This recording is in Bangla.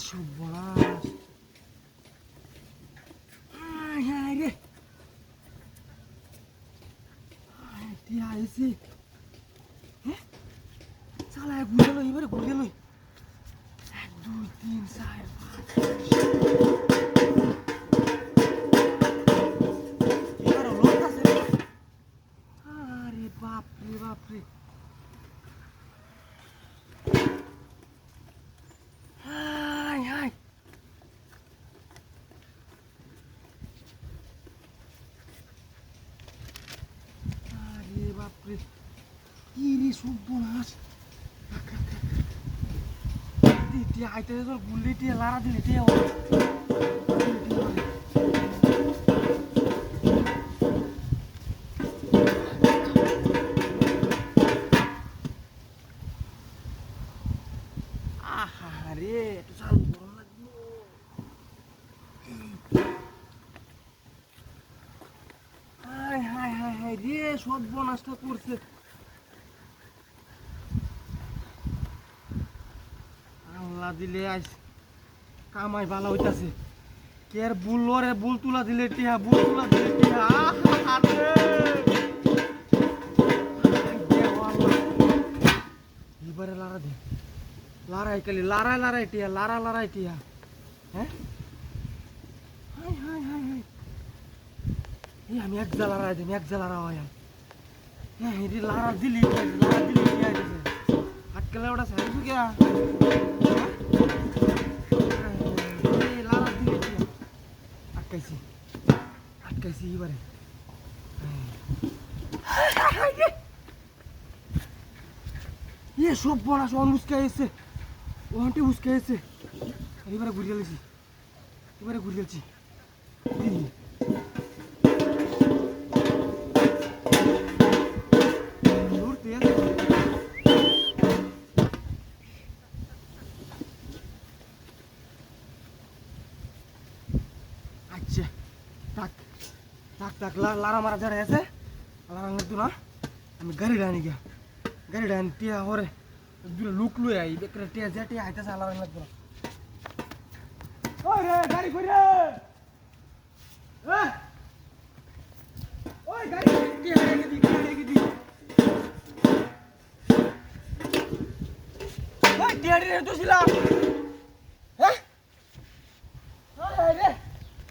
সর্বনাশ রে টিয়া আইছি হ্যাঁ চালায় ঘুরে লই এবারে ঘুরে লই 1 2 3 4 5 এবারে লোক আছে আরে বাপরে বাপরে হাই হাই আরে বাপরে কি রে সর্বনাশ টিয়া আইতে তোর গুল্লি টিয়া লারা দিলি টিয়া আহারে একটু চালু গরম লাগলো হাই হাই হাই হাই রে সর্বনাশটা করছে আল্লাহ দিলে আইস কামাই ভালো হইতাছে কে আর বুল রে বুল তুলা দিলে টিয়া বুল তুলা দিলে টিয়া আহারে এবারে লারা দে লারাই কালি লারাই লারাই টিয়া লারা লারাই টিয়া হ্যাঁ হাই হাই হাই হাই এই আমি এক জালা লারাই দিই এক জালা লারা হয় হ্যাঁ এটি লারা দিলি টিয়া দিছে আটকেলে ওটা সাইজু কে এই লারা দিলি টিয়া আটকাইছি এবারে ইয়ে সব বড় সব উস্কে এসে ওখানটি উস্কে এসে এবারে ঘুরিয়ে গেছি আচ্ছা থাক লারা মারা যারা আছে লারা লাগতো না আমি গাড়ি ডানি গিয়া গাড়ি ডান টিয়া হরে দূরে লুক লুই আই বেকরে টিয়া যে টিয়া আইতাছে লারা লাগতো না ওই রে গাড়ি কই রে ওই গাড়ি টিয়া রেখে দি ওই টিয়া রে তো ছিলা